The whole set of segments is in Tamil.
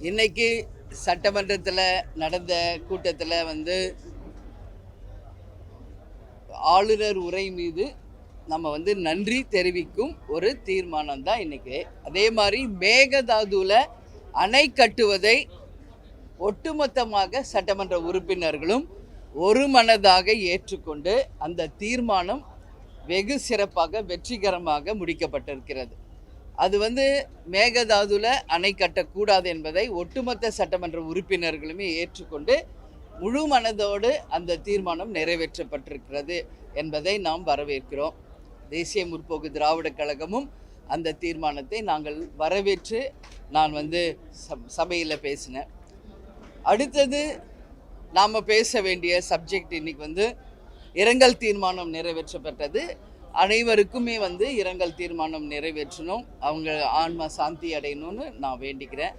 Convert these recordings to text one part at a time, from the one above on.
இன்னைக்கு சட்டமன்றத்தில் நடந்த கூட்டத்தில் ஆளுநர் உரை மீது நம்ம நன்றி தெரிவிக்கும் ஒரு தீர்மானம் தான் இன்னைக்கு. அதே மாதிரி மேகதாதுவில் அணை கட்டுவதை ஒட்டுமொத்தமாக சட்டமன்ற உறுப்பினர்களும் ஒரு மனதாக ஏற்றுக்கொண்டு அந்த தீர்மானம் வெகு சிறப்பாக வெற்றிகரமாக முடிக்கப்பட்டிருக்கிறது. அது மேகதாதுவில் அணை கட்டக்கூடாது என்பதை ஒட்டுமொத்த சட்டமன்ற உறுப்பினர்களுமே ஏற்றுக்கொண்டு முழு மனதோடு அந்த தீர்மானம் நிறைவேற்றப்பட்டிருக்கிறது என்பதை நாம் வரவேற்கிறோம். தேசிய முற்போக்கு திராவிட கழகமும் அந்த தீர்மானத்தை நாங்கள் வரவேற்று நான் சபையில் பேசினேன். அடுத்தது நாம் பேச வேண்டிய சப்ஜெக்ட் இன்னைக்கு இரங்கல் தீர்மானம் நிறைவேற்றப்பட்டது. அனைவருக்குமே இரங்கல் தீர்மானம் நிறைவேற்றணும், அவங்க ஆன்மா சாந்தி அடையணும்னு நான் வேண்டிக்கிறேன்.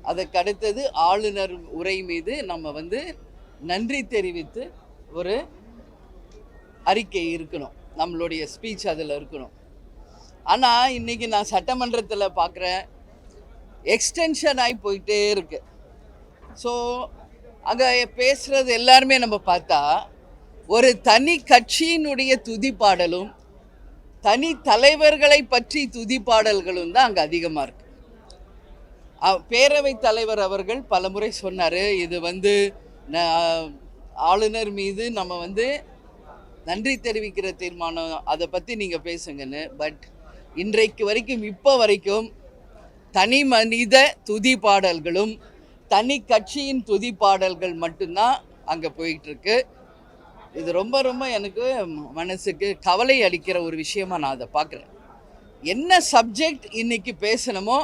அதுக்கு அடுத்தது ஆளுநர் உரை மீது நம்ம நன்றி தெரிவித்து ஒரு அறிக்கை இருக்கணும், நம்மளுடைய ஸ்பீச் அதில் இருக்கணும். ஆனால் இன்றைக்கி நான் சட்டமன்றத்தில் பார்க்குறேன், எக்ஸ்டென்ஷன் ஆகி போயிட்டே இருக்கு. ஸோ அங்கே பேசுகிறது எல்லாருமே நம்ம பார்த்தா ஒரு தனி கட்சியினுடைய துதிப்பாடலும் தனி தலைவர்களை பற்றி துதிப்பாடல்களும் தான் அங்கே அதிகமாக இருக்கு. பேரவைத் தலைவர் அவர்கள் பல முறை சொன்னார், இது ஆளுநர் மீது நம்ம நன்றி தெரிவிக்கிற தீர்மானம், அதை பற்றி நீங்கள் பேசுங்கன்னு. பட் இன்றைக்கு வரைக்கும் இப்போ வரைக்கும் தனி மனித துதிப்பாடல்களும் தனி கட்சியின் துதிப்பாடல்கள் மட்டும்தான் அங்கே போயிட்டுருக்கு. இது ரொம்ப ரொம்ப எனக்கு மனசுக்கு கவலை அளிக்கிற ஒரு விஷயமா நான் அதை பார்க்குறேன். என்ன சப்ஜெக்ட் இன்னைக்கு பேசணுமோ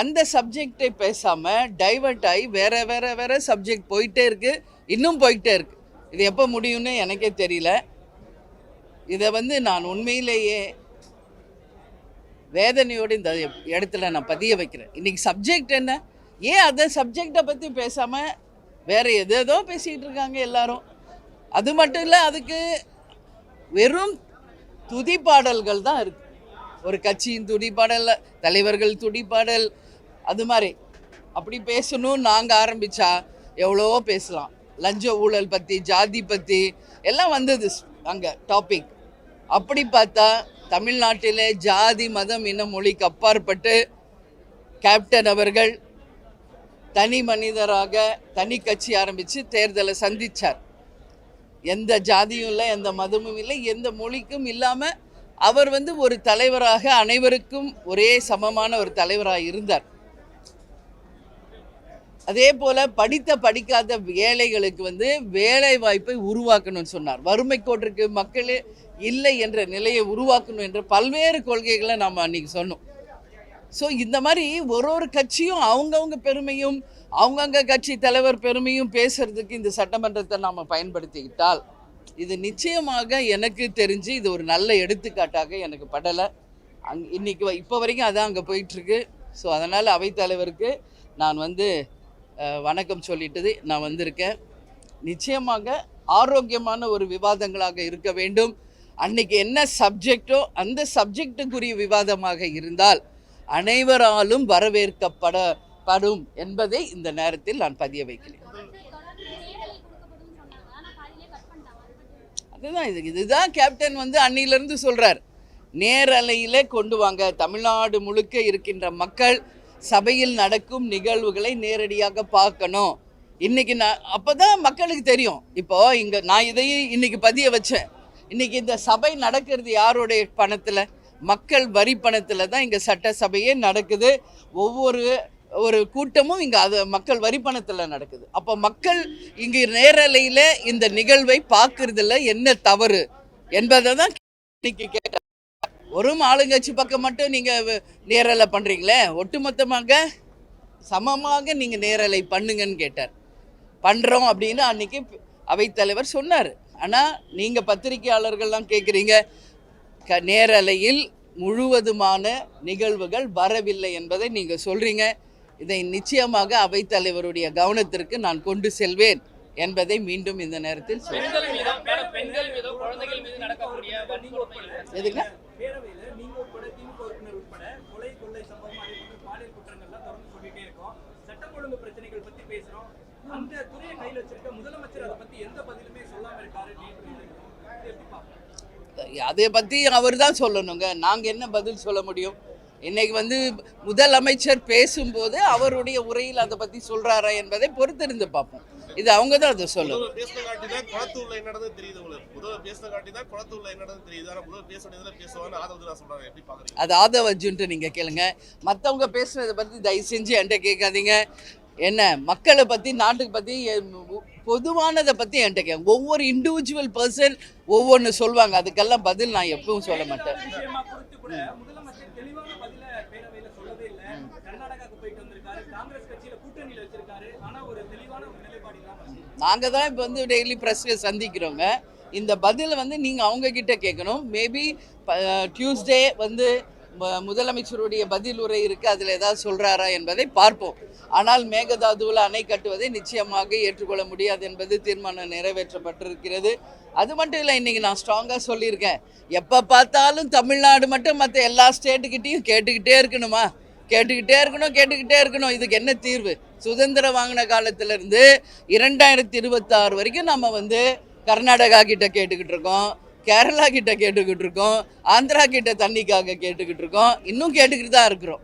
அந்த சப்ஜெக்டை பேசாமல் டைவர்ட் ஆகி வேறு வேறு வேறு சப்ஜெக்ட் போயிட்டே இருக்குது, இன்னும் போயிட்டே இருக்குது. இது எப்போ முடியும்னு எனக்கே தெரியல. இதை நான் உண்மையிலேயே வேதனையோடு இந்த இடத்துல நான் பதிய வைக்கிறேன். இன்றைக்கி சப்ஜெக்ட் என்ன, ஏன் அந்த சப்ஜெக்டை பற்றி பேசாமல் வேறு எதோ பேசிகிட்டு இருக்காங்க எல்லாரும். அது மட்டும் இல்லை, அதுக்கு வெறும் துதிப்பாடல்கள் தான் இருக்குது. ஒரு கட்சியின் துதிப்பாடல், தலைவர்கள் துதிப்பாடல், அது மாதிரி அப்படி பேசணும்னு நாங்கள் ஆரம்பித்தா எவ்வளவோ பேசலாம். லஞ்ச ஊழல் பற்றி, ஜாதி பற்றி எல்லாம் வந்தது அங்கே டாபிக். அப்படி பார்த்தா தமிழ்நாட்டிலே ஜாதி மதம் இன மொழிக்கு அப்பாற்பட்டு கேப்டன் அவர்கள் தனி மனிதராக தனி கட்சி ஆரம்பித்து தேர்தலை சந்தித்தார். எந்த ஜாதியும் இல்லை, எந்த மதமும் இல்லை, எந்த மொழிக்கும் இல்லாமல் அவர் ஒரு தலைவராக அனைவருக்கும் ஒரே சமமான ஒரு தலைவராக இருந்தார். அதே போல் படிக்காத ஏழைகளுக்கு வேலை வாய்ப்பை உருவாக்கணும்னு சொன்னார். வறுமை கோட்டிற்கு மக்களே இல்லை என்ற நிலையை உருவாக்கணும் என்ற பல்வேறு கொள்கைகளை நாம் அன்றைக்கி சொன்னோம். ஸோ இந்த மாதிரி ஒரு கட்சியும் அவங்கவுங்க பெருமையும் அவங்கவுங்க கட்சி தலைவர் பெருமையும் பேசுகிறதுக்கு இந்த சட்டமன்றத்தை நாம் பயன்படுத்திக்கிட்டால் இது நிச்சயமாக எனக்கு தெரிஞ்சு இது ஒரு நல்ல எடுத்துக்காட்டாக எனக்கு படலை. இன்றைக்கி இப்போ வரைக்கும் அதான் அங்கே போயிட்டுருக்கு. ஸோ அதனால் அவைத்தலைவருக்கு நான் வணக்கம் சொல்லிட்டது நான் வந்திருக்கேன். நிச்சயமாக ஆரோக்கியமான ஒரு விவாதங்களாக இருக்க வேண்டும். அன்னைக்கு என்ன சப்ஜெக்டோ அந்த சப்ஜெக்டுக்குரிய விவாதமாக இருந்தால் அனைவராலும் வரவேற்கப்படும் என்பதை இந்த நேரத்தில் நான் பதிய வைக்கிறேன். அதுதான் இதுதான் கேப்டன் அன்னிலிருந்து சொல்கிறார், நேரலையிலே கொண்டு வாங்க. தமிழ்நாடு முழுக்க இருக்கின்ற மக்கள் சபையில் நடக்கும் நிகழ்வுகளை நேரடியாக பார்க்கணும். இன்றைக்கி அப்போ தான் மக்களுக்கு தெரியும். இப்போது இங்கே நான் இதையும் இன்றைக்கி பதிய வச்சேன். இன்றைக்கி இந்த சபை நடக்கிறது யாருடைய பணத்தில்? மக்கள் வரி பணத்தில் தான் இங்கே சட்டசபையே நடக்குது. ஒரு கூட்டமும் இங்கே அது மக்கள் வரி பணத்தில் நடக்குது. அப்போ மக்கள் இங்கே நேரலையில் இந்த நிகழ்வை பார்க்கறதுல என்ன தவறு என்பதை தான் இன்னைக்கு கேட்டார். ஒரு ஆளுங்கட்சி பக்கம் மட்டும் நீங்கள் நேரலை பண்ணுறீங்களே, ஒட்டுமொத்தமாக சமமாக நீங்கள் நேரலை பண்ணுங்கன்னு கேட்டார். பண்ணுறோம் அப்படின்னு அன்றைக்கி அவைத்தலைவர் சொன்னார். ஆனால் நீங்கள் பத்திரிகையாளர்கள்லாம் கேட்குறீங்க, நேரலையில் முழுவதுமான நிகழ்வுகள் வரவில்லை என்பதை நீங்கள் சொல்கிறீங்க. இதை நிச்சயமாக அவைத்தலைவருடைய கவனத்திற்கு நான் கொண்டு செல்வேன் என்பதை மீண்டும் இந்த நேரத்தில் எதுங்க ஒழுங்கு பிரச்சனைகள் பத்தி பேசுறோம். அந்த துறையை கையில் வச்சிருக்க முதலமைச்சர் அதை பத்தி எந்த பதிலுமே சொல்லாம இருக்காரு. அதை பற்றி அவர் தான் சொல்லணுங்க. நாங்கள் என்ன பதில் சொல்ல முடியும்? இன்னைக்கு வந்து முதலமைச்சர் பேசும்போது அவருடைய உரையில் அதை பற்றி சொல்கிறாரா என்பதை பொறுத்திருந்து பார்ப்போம். இது அவங்க தான் அதை சொல்லணும். அது ஆதவ அர்ஜுன்ட்டு நீங்கள் கேளுங்க. மற்றவங்க பேசுனதை பற்றி தயவு செஞ்சு என்கிட்ட கேட்காதீங்க. என்ன மக்களை பற்றி நாட்டுக்கு பற்றி பொதுவானதை பற்றி என்கிட்ட கேட்க. ஒவ்வொரு இண்டிவிஜுவல் பர்சன் ஒவ்வொன்று சொல்லுவாங்க. அதுக்கெல்லாம் பதில் நான் எப்பவும் சொல்ல மாட்டேன். நாங்கள் தான் இப்போ வந்து டெய்லி ப்ரெஸ்ஸில் சந்திக்கிறோங்க. இந்த பதிலை வந்து நீங்கள் அவங்கக்கிட்ட கேட்கணும். மேபி டியூஸ்டே வந்து முதலமைச்சருடைய பதில் உரை இருக்குது, அதில் ஏதாவது சொல்கிறாரா என்பதை பார்ப்போம். ஆனால் மேகதாதுவில் அணை கட்டுவதை நிச்சயமாக ஏற்றுக்கொள்ள முடியாது என்பது தீர்மானம் நிறைவேற்றப்பட்டிருக்கிறது. அது மட்டும் இல்லை, இன்றைக்கி நான் ஸ்ட்ராங்காக சொல்லியிருக்கேன். எப்போ பார்த்தாலும் தமிழ்நாடு மட்டும் மற்ற எல்லா ஸ்டேட்டுக்கிட்டையும் கேட்டுக்கிட்டே இருக்கணுமா? கேட்டுக்கிட்டே இருக்கணும். இதுக்கு என்ன தீர்வு? சுதந்திரம் வாங்கின காலத்திலேருந்து 2026 வரைக்கும் நம்ம வந்து கர்நாடகா கிட்ட கேட்டுக்கிட்டு இருக்கோம், கேரளா கிட்ட கேட்டுக்கிட்டு இருக்கோம், ஆந்திரா கிட்ட தண்ணிக்காக கேட்டுக்கிட்டு இருக்கோம், இன்னும் கேட்டுக்கிட்டு தான் இருக்கிறோம்.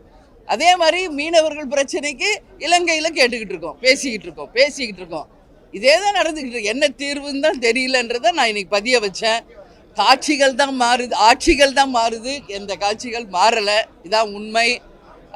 அதே மாதிரி மீனவர்கள் பிரச்சனைக்கு இலங்கையில் கேட்டுக்கிட்டு இருக்கோம், பேசிக்கிட்டு இருக்கோம். இதே தான் நடந்துக்கிட்டு இருக்கு. என்ன தீர்வுன்னு தான் தெரியலன்றதை நான் இன்னைக்கு பதிய வச்சேன். காட்சிகள் தான் மாறுது, ஆட்சிகள் தான் மாறுது, எந்த காட்சிகள் மாறலை. இதான் உண்மை.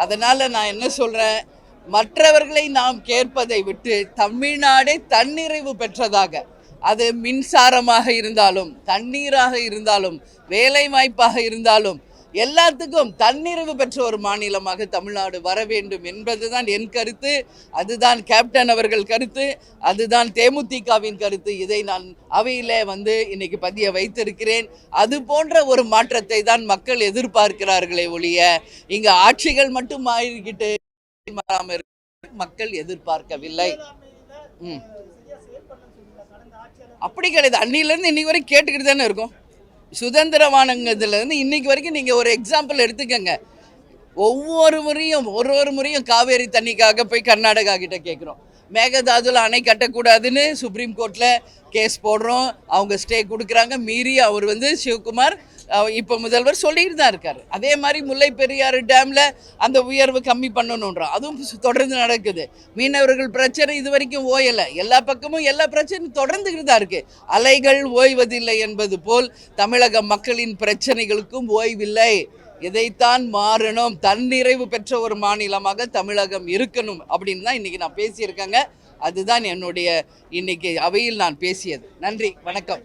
அதனால் நான் என்ன சொல்கிறேன், மற்றவர்களை நாம் கேட்பதை விட்டு தமிழ்நாடே தன்னிறைவு பெற்றதாக, அது மின்சாரமாக இருந்தாலும், தண்ணீராக இருந்தாலும், வேலை வாய்ப்பாக இருந்தாலும், எல்லாத்துக்கும் தன்னிறைவு பெற்ற ஒரு மாநிலமாக தமிழ்நாடு வர வேண்டும் என்பதுதான் என் கருத்து. அதுதான் கேப்டன் அவர்கள் கருத்து, அதுதான் தேமுதிகவின் கருத்து. இதை நான் அவையில் வந்து இன்னைக்கு பதிய வைத்திருக்கிறேன். அது போன்ற ஒரு மாற்றத்தை தான் மக்கள் எதிர்பார்க்கிறார்களே ஒழிய இங்கு ஆட்சிகள் மட்டும் மாறிக்கிட்டு மக்கள் எதிர்பார்க்கவில்லை. அப்படி கிடையாது. அன்னிலேருந்து இன்னைக்கு வரைக்கும் கேட்டுக்கிட்டு தானே இருக்கும். சுதந்திரமானதுலேருந்து இன்னைக்கு வரைக்கும் நீங்கள் ஒரு எக்ஸாம்பிள் எடுத்துக்கங்க. ஒவ்வொரு முறையும் காவேரி தண்ணிக்காக போய் கர்நாடகா கிட்ட கேட்குறோம். மேகதாதுவில் அணை கட்டக்கூடாதுன்னு சுப்ரீம் கோர்ட்டில் கேஸ் போடுறோம். அவங்க ஸ்டே கொடுக்குறாங்க. மீறி அவர் வந்து சிவகுமார் இப்போ முதல்வர் சொல்லிட்டு தான் இருக்கார். அதே மாதிரி முல்லை பெரியாறு டேமில் அந்த உயர்வு கம்மி பண்ணணுன்றோம். அதுவும் தொடர்ந்து நடக்குது. மீனவர்கள் பிரச்சனை இது வரைக்கும் ஓயலை. எல்லா பக்கமும் எல்லா பிரச்சனையும் தொடர்ந்துக்கிட்டு தான் இருக்குது. அலைகள் ஓய்வதில்லை என்பது போல் தமிழக மக்களின் பிரச்சனைகளுக்கும் ஓய்வில்லை. இதைத்தான் மாறணும். தன்னிறைவு பெற்ற ஒரு மாநிலமாக தமிழகம் இருக்கணும் அப்படின்னு தான் இன்றைக்கி நான் பேசியிருக்கேங்க. அதுதான் என்னுடைய இன்னைக்கு அவையில் நான் பேசியது. நன்றி, வணக்கம்.